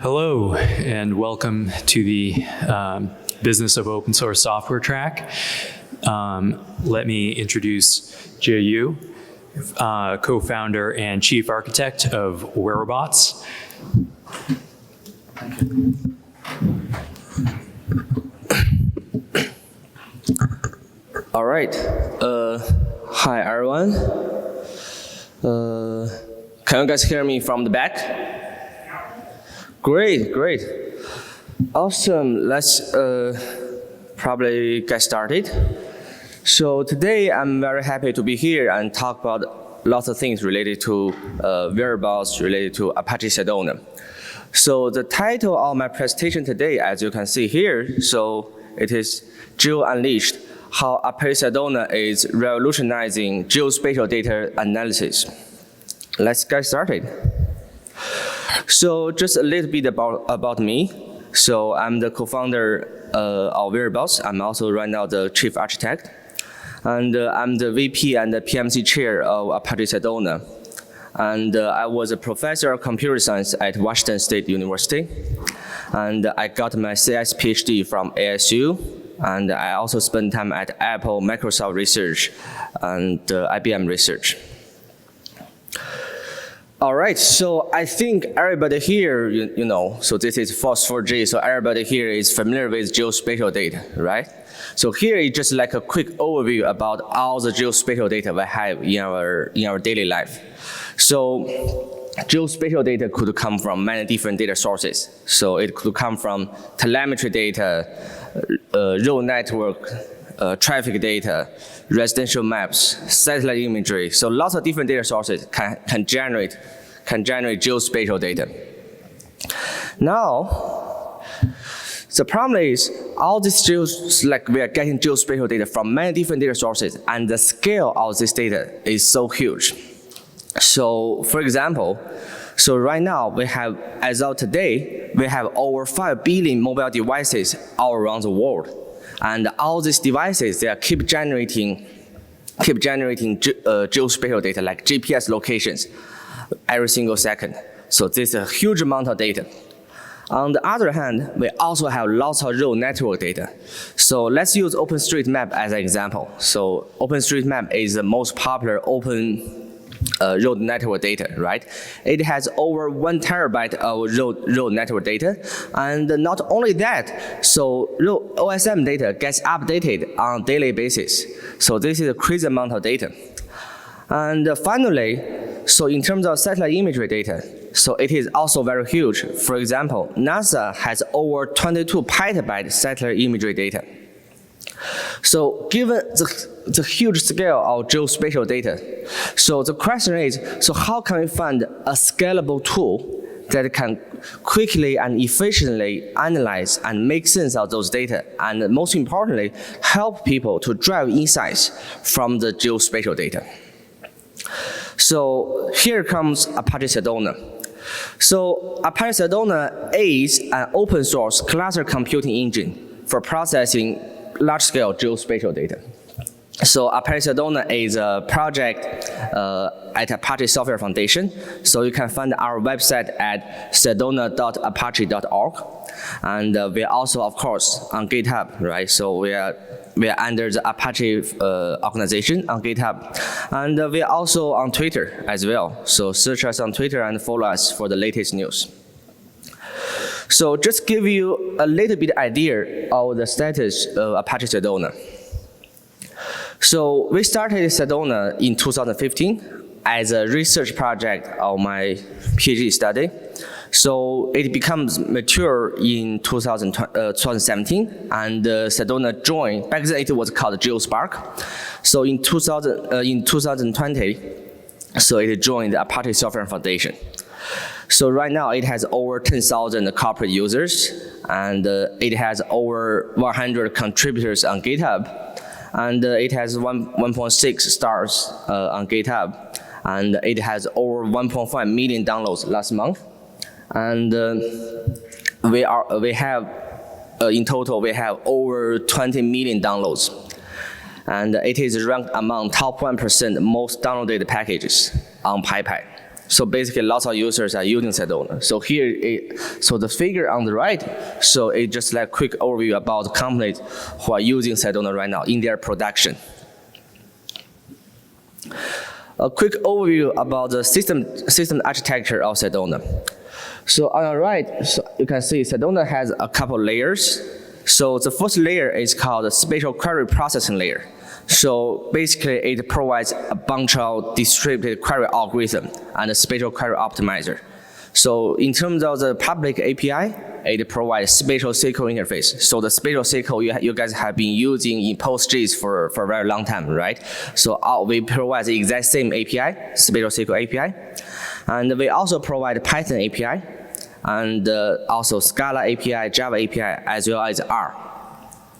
Hello, and welcome to the Business of Open Source Software track. Let me introduce Jie Yu, co-founder and chief architect of Wearbots. Thank you. All right. Hi, everyone. Can you guys hear me from the back? Great, great. Awesome. Let's probably get started. So today, I'm very happy to be here and talk about lots of things related to Wearbots, related to Apache Sedona. So the title of my presentation today, as you can see here, so it is Geo Unleashed, how Apache Sedona is revolutionizing geospatial data analysis. Let's get started. So just a little bit about me. So I'm the co-founder of Wearbots. I'm also right now the chief architect. And I'm the VP and the PMC chair of Apache Sedona. And I was a professor of computer science at Washington State University. And I got my CS PhD from ASU. And I also spent time at Apple, Microsoft Research, and IBM Research. All right, so I think everybody here, you know, so this is FOSS4G, so everybody here is familiar with geospatial data, right? So here is just like a quick overview about all the geospatial data we have in our daily life. So geospatial data could come from many different data sources. So it could come from telemetry data, road network, traffic data, residential maps, satellite imagery. So lots of different data sources can generate geospatial data. Now, the problem is all this we are getting geospatial data from many different data sources, and the scale of this data is so huge. So, for example, so right now we have, as of today, we have over 5 billion mobile devices all around the world. And all these devices, they keep generating geospatial data like GPS locations every single second. So this is a huge amount of data. On the other hand, we also have lots of road network data. So let's use OpenStreetMap as an example. So OpenStreetMap is the most popular open road network data, right? It has over 1 terabyte of road network data. And not only that, so OSM data gets updated on a daily basis. So this is a crazy amount of data. And finally, so in terms of satellite imagery data, so it is also very huge. For example, NASA has over 22 petabyte satellite imagery data. So given the huge scale of geospatial data, so the question is, so how can we find a scalable tool that can quickly and efficiently analyze and make sense of those data, and most importantly, help people to drive insights from the geospatial data? So here comes Apache Sedona. So Apache Sedona is an open source cluster computing engine for processing large-scale geospatial data. So Apache Sedona is a project at Apache Software Foundation. So you can find our website at sedona.apache.org. And we are also, of course, on GitHub, right? So we are under the Apache organization on GitHub. And we are also on Twitter as well. So search us on Twitter and follow us for the latest news. So just give you a little bit idea of the status of Apache Sedona. So we started Sedona in 2015 as a research project of my PhD study. So it becomes mature in 2017, and Sedona joined. Back then it was called GeoSpark. So in 2020, so it joined the Apache Software Foundation. So right now it has over 10,000 corporate users, and it has over 100 contributors on GitHub, and it has 1.6 stars on GitHub, and it has over 1.5 million downloads last month. And in total we have over 20 million downloads, and it is ranked among top 1% most downloaded packages on PyPy. So basically, lots of users are using Sedona. So so the figure on the right, so it's just like quick overview about companies who are using Sedona right now in their production. A quick overview about the system architecture of Sedona. So on the right, so you can see Sedona has a couple layers. So the first layer is called the spatial query processing layer. So basically, it provides a bunch of distributed query algorithm and a spatial query optimizer. So in terms of the public API, it provides spatial SQL interface. So the spatial SQL you guys have been using in PostGIS for a very long time, right? So we provide the exact same API, spatial SQL API. And we also provide Python API, and also Scala API, Java API, as well as R.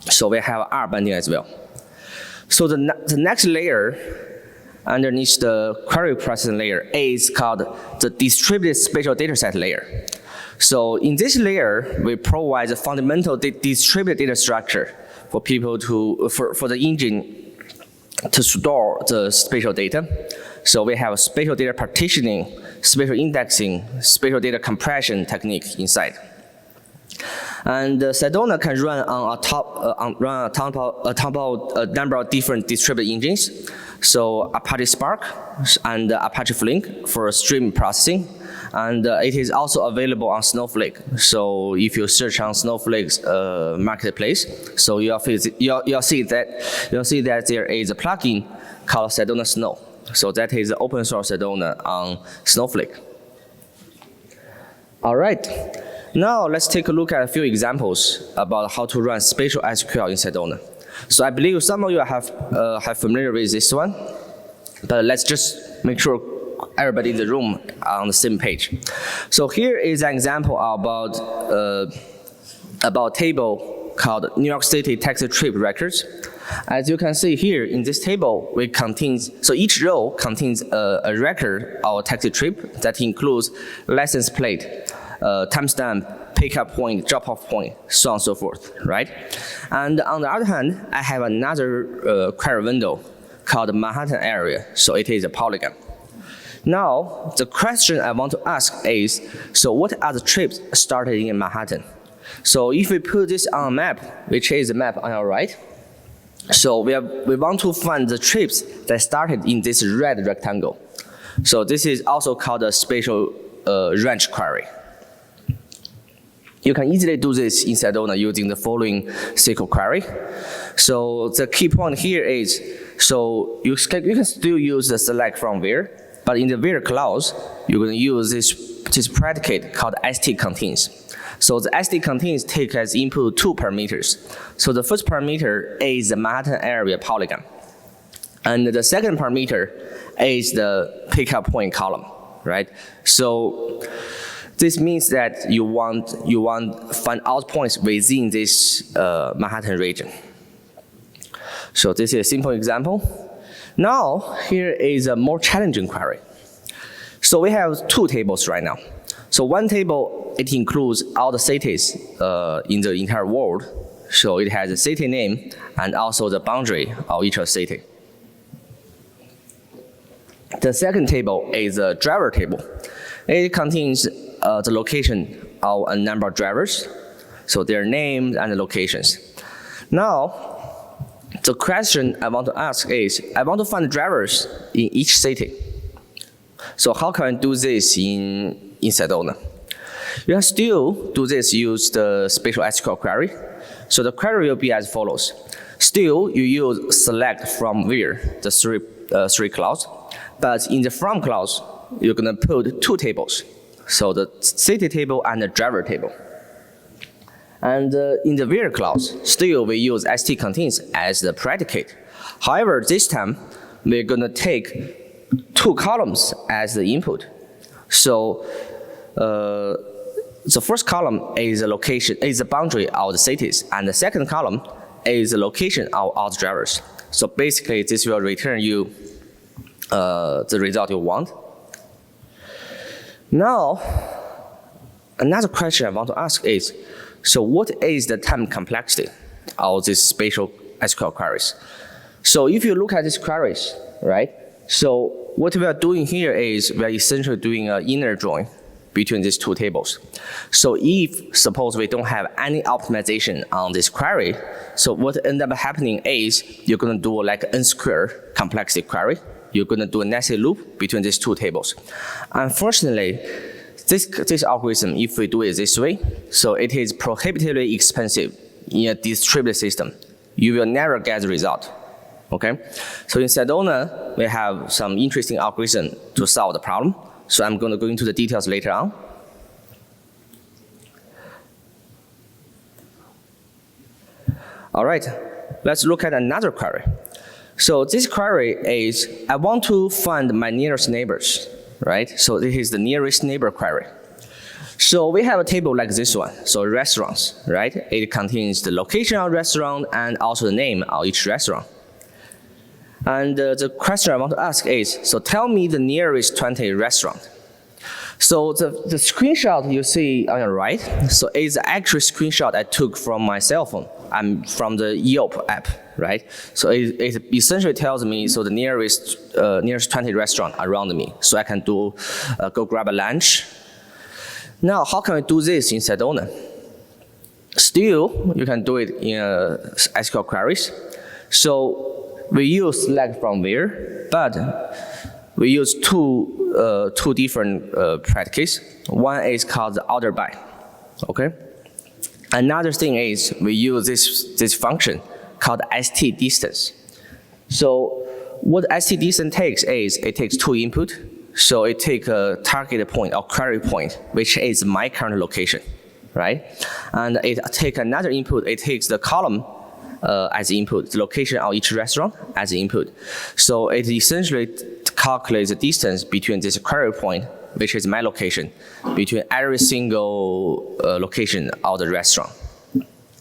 So we have R binding as well. So the next layer underneath the query processing layer is called the distributed spatial dataset layer. So in this layer, we provide the fundamental distributed data structure for people for the engine to store the spatial data. So we have spatial data partitioning, spatial indexing, spatial data compression technique inside. And Sedona can run on top of a number of different distributed engines. So Apache Spark and Apache Flink for stream processing. And it is also available on Snowflake. So if you search on Snowflake's marketplace, so you'll see that there is a plugin called Sedona Snow. So that is open source Sedona on Snowflake. All right. Now let's take a look at a few examples about how to run spatial SQL in Sedona. So I believe some of you have familiar with this one, but let's just make sure everybody in the room are on the same page. So here is an example about table called New York City taxi trip records. As you can see here in this table, so each row contains a record of a taxi trip that includes license plate, timestamp, pickup point, drop-off point, so on and so forth, right? And on the other hand, I have another query window called Manhattan area, so it is a polygon. Now, the question I want to ask is, so what are the trips started in Manhattan? So if we put this on a map, which is the map on our right, so we want to find the trips that started in this red rectangle. So this is also called a spatial range query. You can easily do this in Sedona using the following SQL query. So the key point here is, so you can still use the select from where, but in the where clause, you're going to use this predicate called st_contains. So the st_contains take as input 2 parameters. So the first parameter is the Manhattan area polygon. And the second parameter is the pickup point column, right? So this means that you want find out points within this Manhattan region. So this is a simple example. Now, here is a more challenging query. So we have 2 tables right now. So one table, it includes all the cities in the entire world. So it has a city name and also the boundary of each city. The second table is a driver table. It contains the location of a number of drivers, so their names and the locations. Now, the question I want to ask is, I want to find drivers in each city. So how can I do this in Sedona? You can still do this use the spatial SQL query. So the query will be as follows. Still, you use select from where, the three clause. But in the from clause, you're going to put 2 tables. So the city table and the driver table. And in the where clause, still we use st_contains as the predicate. However, this time, we're going to take 2 columns as the input. So the first column is the location, is the boundary of the cities, and the second column is the location of all the drivers. So basically, this will return you the result you want. Now, another question I want to ask is, so what is the time complexity of these spatial SQL queries? So if you look at these queries, right, So what we are doing here is we are essentially doing an inner join between these two tables. So if, suppose we don't have any optimization on this query, so what ends up happening is you're going to do like an n-square complexity query. You're going to do a nested loop between these two tables. Unfortunately, this algorithm, if we do it this way, so it is prohibitively expensive in a distributed system. You will never get the result. Okay? So in Sedona, we have some interesting algorithm to solve the problem. So I'm going to go into the details later on. All right, let's look at another query. So this query is, I want to find my nearest neighbors, right? So this is the nearest neighbor query. So we have a table like this one, so restaurants, right? It contains the location of restaurant and also the name of each restaurant. And the question I want to ask is, so tell me the nearest 20 restaurant. So the screenshot you see on your right, so is the actual screenshot I took from my cell phone. I'm from the Yelp app, right? So it essentially tells me so the nearest 20 restaurant around me, so I can do go grab a lunch. Now, how can we do this in Sedona? Still, you can do it in SQL queries. So we use select from where, but we use two different predicates. One is called the order by, okay? Another thing is we use this function called st distance. So what st distance takes is it takes two input. So it takes a target point or query point, which is my current location, right? And it takes another input. It takes the column as input, the location of each restaurant as input. So it essentially calculates the distance between this query point, which is my location, between every single location of the restaurant.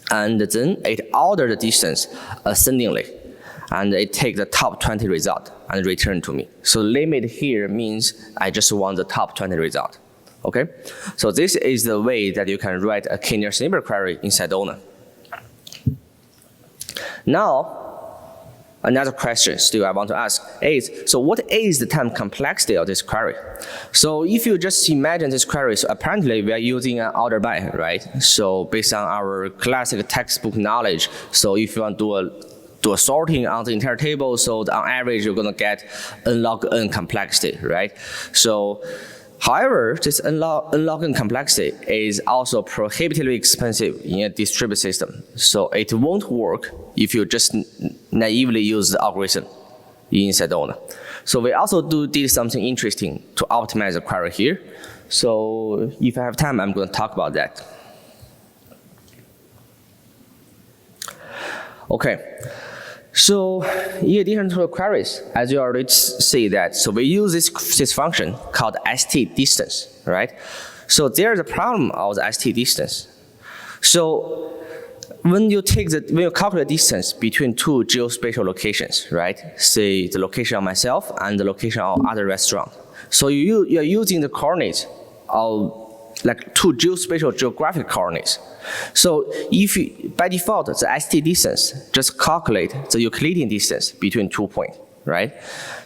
And then it orders the distance ascendingly. And it takes the top 20 result and return to me. So limit here means I just want the top 20 result, okay? So this is the way that you can write a k-nearest neighbor query in Sedona. Now, another question still I want to ask is, so what is the time complexity of this query? So if you just imagine this query, so apparently we are using an order by, right? So based on our classic textbook knowledge, so if you want to do a sorting on the entire table, so on average you're going to get n log n complexity, right? So, however, this n log n complexity is also prohibitively expensive in a distributed system. So it won't work if you just naively use the algorithm in Sedona. So we also did something interesting to optimize the query here. So if I have time, I'm going to talk about that. Okay. So in addition to the queries, as you already see that, so we use this function called st distance, right? So there's a problem of the st distance. So when you calculate distance between two geospatial locations, right? Say the location of myself and the location of other restaurant. So you're using the coordinates of like two geospatial geographic coordinates. So if you, by default, the st distance just calculate the Euclidean distance between 2 points, right?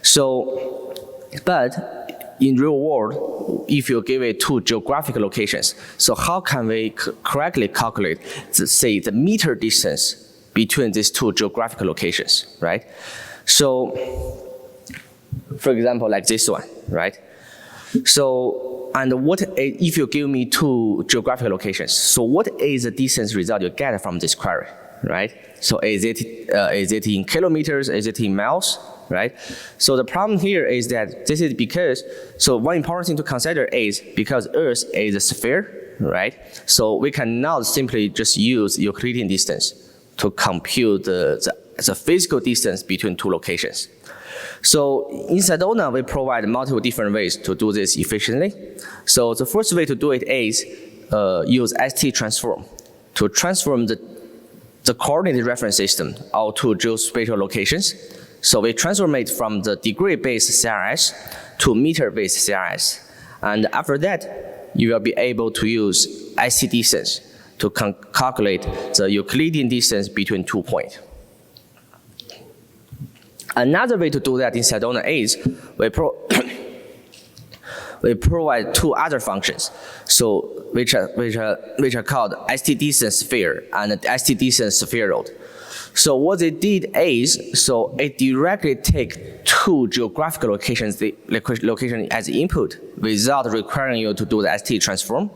So, but in real world, if you give it two geographic locations, so how can we correctly calculate, say, the meter distance between these two geographic locations, right? So, for example, like this one, right? So, and what if you give me two geographic locations? So what is the distance result you get from this query, right? So is it in kilometers? Is it in miles, right? So the problem here is that this is because, so one important thing to consider is because Earth is a sphere, right? So we cannot simply just use Euclidean distance to compute the physical distance between two locations. So in Sedona, we provide multiple different ways to do this efficiently. So the first way to do it is use st transform to transform the coordinate reference system of two geospatial locations. So we transform it from the degree-based CRS to meter-based CRS. And after that, you will be able to use st distance to calculate the Euclidean distance between 2 points. Another way to do that in Sedona is we provide two other functions, so which are called st-distance sphere and st-distance spheroid. So what they did is, so it directly take two geographical locations as input without requiring you to do the st transform.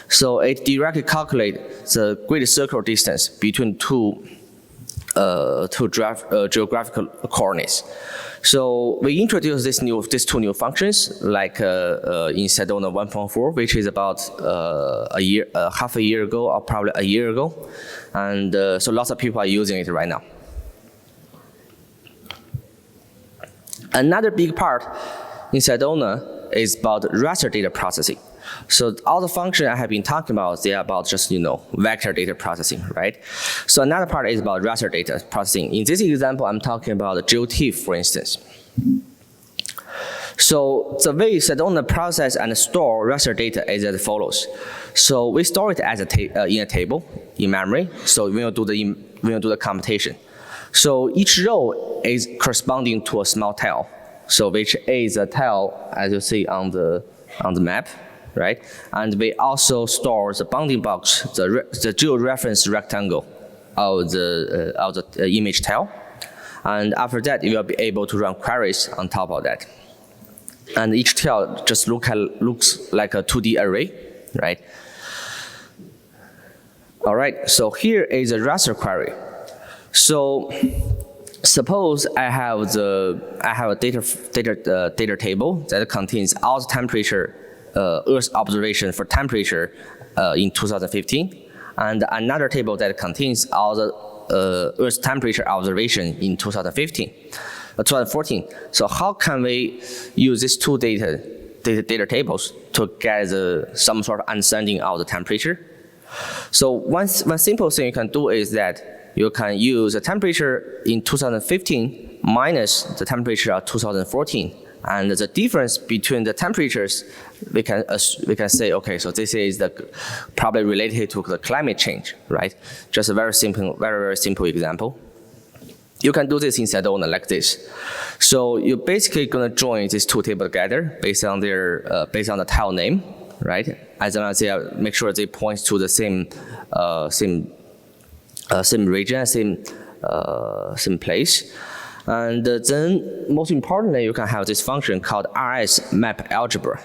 So it directly calculates the grid circle distance between two geographical coordinates. So we introduced these two new functions, like in Sedona 1.4, which is about half a year ago, or probably a year ago, and so lots of people are using it right now. Another big part in Sedona is about raster data processing. So all the functions I have been talking about, they are about just, vector data processing, right? So another part is about raster data processing. In this example, I'm talking about GeoTIFF, for instance. So the way Sedona process and store raster data is as follows. So we store it as in a table in memory. So we will do the computation. So each row is corresponding to a small tile. So which is a tile, as you see on the map. Right? And we also store the bounding box, the georeference rectangle of the image tile. And after that, you will be able to run queries on top of that. And each tile just looks like a 2D array, right? All right, so here is a raster query. So suppose I have a data table that contains all the temperature Earth observation for temperature in 2015, and another table that contains all the Earth temperature observation in 2014. So how can we use these two data tables to get some sort of understanding of the temperature? So one simple thing you can do is that you can use the temperature in 2015 minus the temperature of 2014. And the difference between the temperatures, we can say, okay, so this is probably related to the climate change, right? Just a very simple example. You can do this in Sedona like this. So you're basically going to join these two tables together based on the tile name, right? As long as they make sure they point to the same region, same place. And then, most importantly, you can have this function called RS map algebra,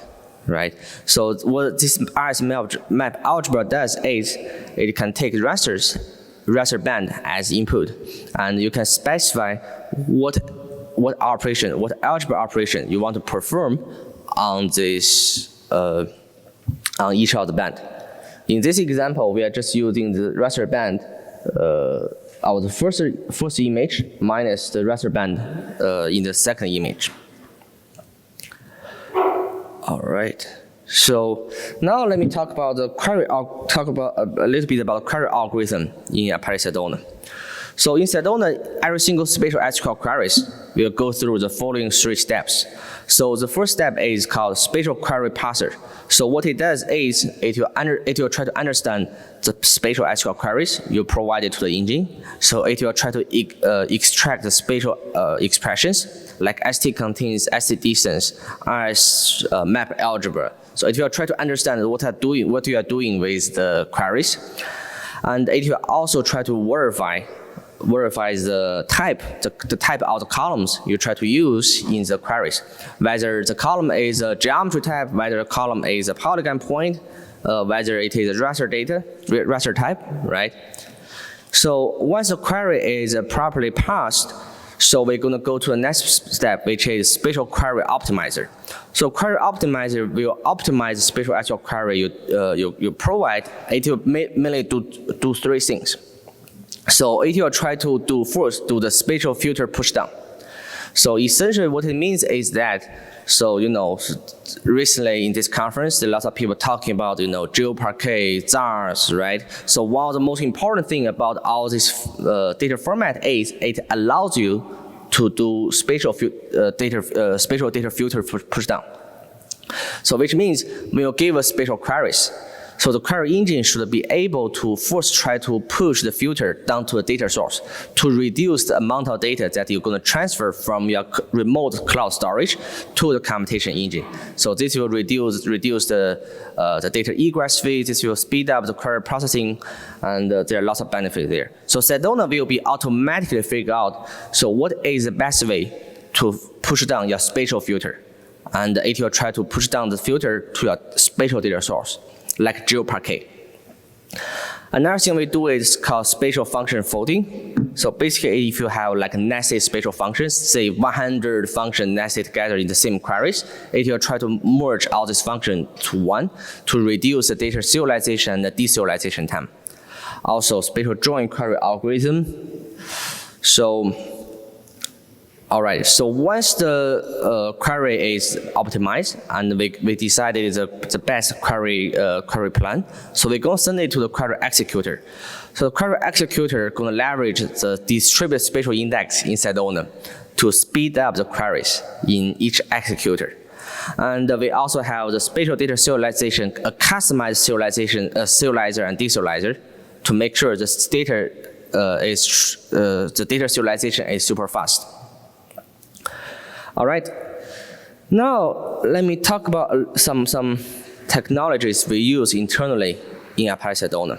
right? So what this RS map algebra does is it can take raster band as input, and you can specify what algebra operation you want to perform on this on each of the band. In this example, we are just using the raster band of the first image minus the raster band in the second image. All right. So now let me talk about the query. I'll talk about a little bit about query algorithm in Apache Sedona. So in Sedona, every single spatial SQL queries will go through the following 3 steps. So the first step is called spatial query parser. So what it does is it will try to understand the spatial SQL queries you provided to the engine. So it will try to extract the spatial expressions like st contains st distance, rs map algebra. So it will try to understand what you are doing with the queries, and it will also try to verify the type of the columns you try to use in the queries. Whether the column is a geometry type, whether the column is a polygon point, whether it is a raster type, right? So once the query is properly parsed, so we're going to go to the next step, which is spatial query optimizer. So query optimizer will optimize the spatial SQL query you provide. It will mainly do 3 things. So it will try to do the spatial filter push down. So essentially what it means is that, so recently in this conference, there are lots of people talking about GeoParquet, ZARs, right? So one of the most important thing about all this data format is it allows you to do spatial data filter push down. So which means when you give us spatial queries, So the query engine should be able to first try to push the filter down to the data source to reduce the amount of data that you're going to transfer from your remote cloud storage to the computation engine. So this will reduce the data egress fee. This will speed up the query processing, and there are lots of benefits there. So Sedona will be automatically figure out so what is the best way to push down your spatial filter, and it will try to push down the filter to your spatial data source, like GeoParquet. Another thing we do is called spatial function folding. So basically, if you have like nested spatial functions, say 100 functions nested together in the same queries, it will try to merge all these functions to one to reduce the data serialization and the deserialization time. Also, spatial join query algorithm. So, all right, so once the query is optimized and we decided the best query plan, so we're going to send it to the query executor. So the query executor is going to leverage the distributed spatial index in Sedona to speed up the queries in each executor. And we also have the spatial data serialization, a customized serialization, serializer and deserializer to make sure the data serialization is super fast. All right. Now let me talk about some technologies we use internally in Apache Sedona.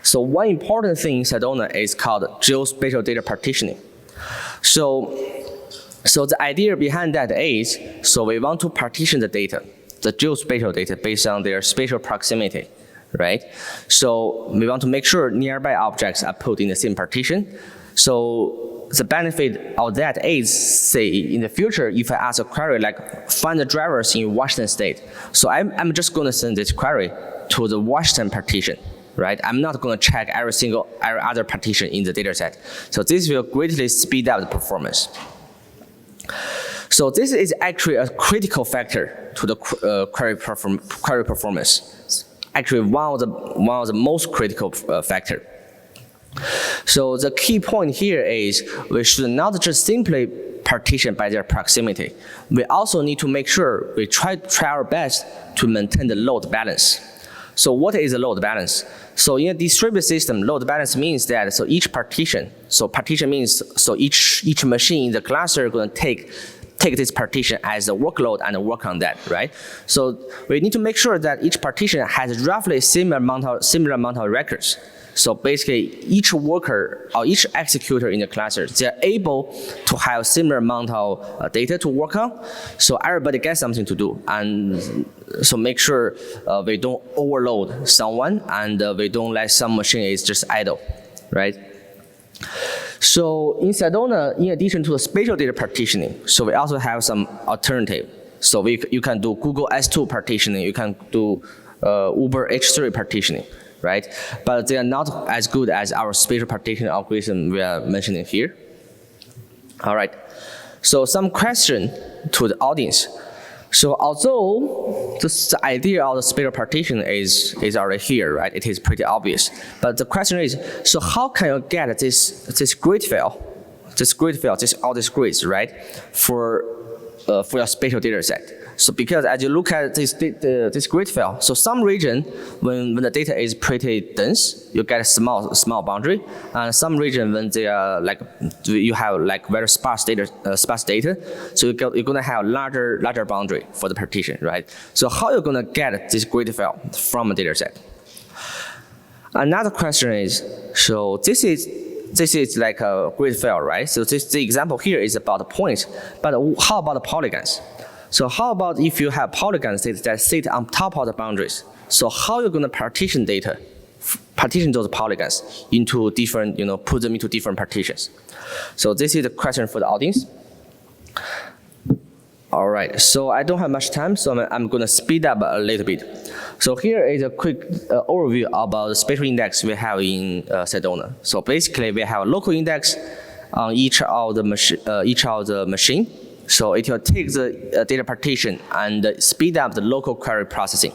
So one important thing in Sedona is called geospatial data partitioning. So the idea behind that is, so we want to partition the data, the geospatial data, based on their spatial proximity, right? So we want to make sure nearby objects are put in the same partition. So the benefit of that is, say, in the future, if I ask a query like, find the drivers in Washington state, so I'm just going to send this query to the Washington partition, right? I'm not going to check every other partition in the data set. So this will greatly speed up the performance. So this is actually a critical factor to the query performance. Actually, one of the most critical factor. So the key point here is we should not just simply partition by their proximity. We also need to make sure we try our best to maintain the load balance. So what is a load balance? So in a distributed system, load balance means that so each partition, so partition means so each machine in the cluster is going to take this partition as a workload and work on that, right? So we need to make sure that each partition has roughly similar amount of records. So basically, each worker or each executor in the cluster, they're able to have similar amount of data to work on. So everybody gets something to do, and so make sure we don't overload someone, and we don't let some machine is just idle, right? So in Sedona, in addition to the spatial data partitioning, so we also have some alternative. So you can do Google S2 partitioning, you can do Uber H3 partitioning, right? But they are not as good as our spatial partitioning algorithm we are mentioning here. All right. So some question to the audience. So although the idea of the spatial partition is already here, right? It is pretty obvious. But the question is, so how can you get this grid file, all these grids, right, for your spatial data set? So because as you look at this grid file, so some region, when the data is pretty dense, you get a small boundary, and some region when they are like, you have like very sparse data, so you're gonna have larger boundary for the partition, right? So how you're gonna get this grid file from a data set? Another question is, so this is like a grid file, right? So the example here is about the points, but how about the polygons? So how about if you have polygons that sit on top of the boundaries? So how you're going to partition those polygons into different, put them into different partitions? So this is the question for the audience. All right, so I don't have much time, so I'm going to speed up a little bit. So here is a quick overview about the spatial index we have in Sedona. So basically, we have a local index on each of the machine. So it will take the data partition and speed up the local query processing.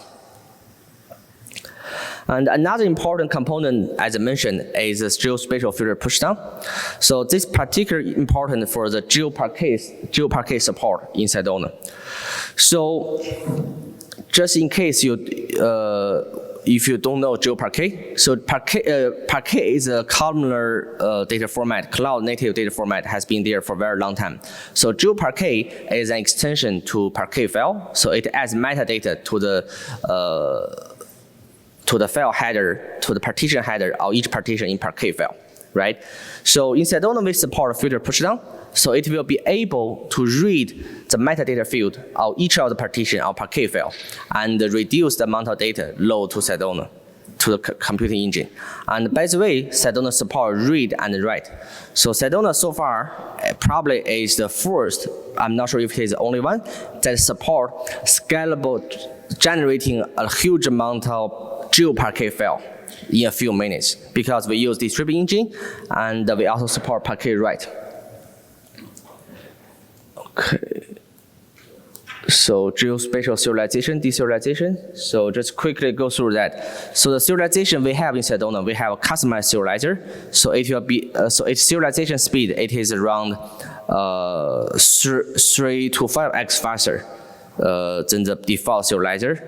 And another important component, as I mentioned, is the geospatial filter pushdown. So this particularly important for the GeoParquet support in Sedona. So just in case if you don't know GeoParquet, so Parquet is a columnar data format, cloud native data format, has been there for a very long time. So GeoParquet is an extension to Parquet file, so it adds metadata to the file header, to the partition header of each partition in Parquet file, right? So in Sedona, we support filter pushdown, so it will be able to read the metadata field of each of the partition of Parquet file and reduce the amount of data load to Sedona, to the computing engine. And by the way, Sedona support read and write. So Sedona so far probably is the first, I'm not sure if it is the only one, that support scalable, generating a huge amount of GeoParquet file in a few minutes, because we use distributed engine and we also support Parquet write. Okay. So geospatial serialization, deserialization. So just quickly go through that. So the serialization we have in Sedona, we have a customized serializer. So it will be so its serialization speed, it is around 3 to 5x faster than the default serializer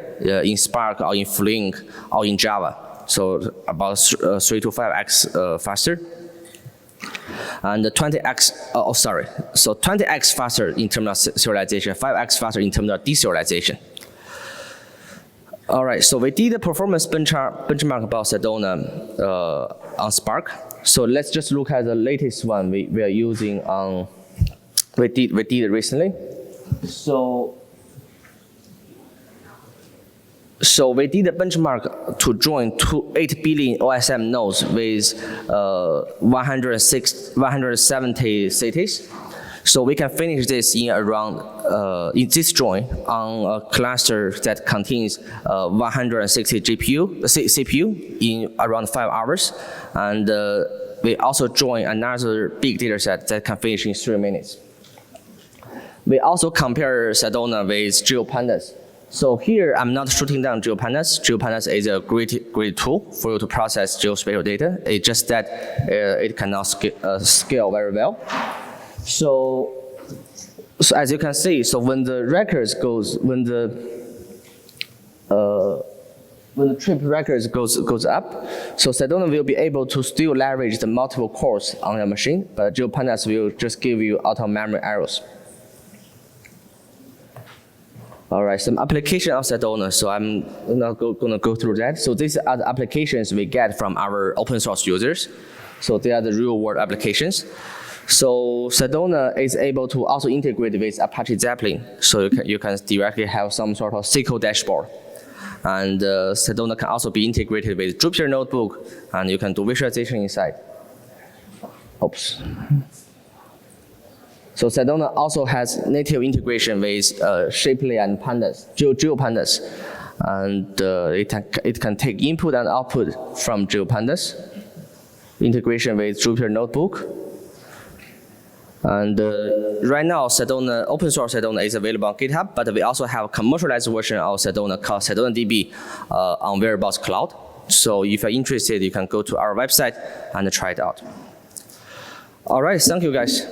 in Spark or in Flink or in Java. So about 3 to 5x faster. And 20x, so 20x faster in terms of serialization, 5x faster in terms of deserialization. All right, so we did a performance benchmark about Sedona on Spark. So let's just look at the latest one we are using on, we did recently. So we did a benchmark to join 8 billion OSM nodes with 170 cities. So we can finish this in around, in this join on a cluster that contains 160 CPU in around 5 hours. And we also join another big data set that can finish in 3 minutes. We also compare Sedona with GeoPandas. So here, I'm not shooting down GeoPandas. GeoPandas is a great tool for you to process geospatial data. It's just that it cannot scale very well. So as you can see, so when the records goes, when the trip records goes up, so Sedona will be able to still leverage the multiple cores on your machine, but GeoPandas will just give you out-of-memory errors. All right, some application of Sedona, so I'm not going to go through that. So these are the applications we get from our open source users. So they are the real world applications. So Sedona is able to also integrate with Apache Zeppelin. So you can directly have some sort of SQL dashboard. And Sedona can also be integrated with Jupyter Notebook, and you can do visualization inside. Oops. So Sedona also has native integration with Shapely and Pandas, GeoPandas, and it can take input and output from GeoPandas. Integration with Jupyter Notebook, and right now Sedona, open source Sedona is available on GitHub, but we also have a commercialized version of Sedona called Sedona DB on Variables Cloud. So if you're interested, you can go to our website and try it out. All right, thank you guys.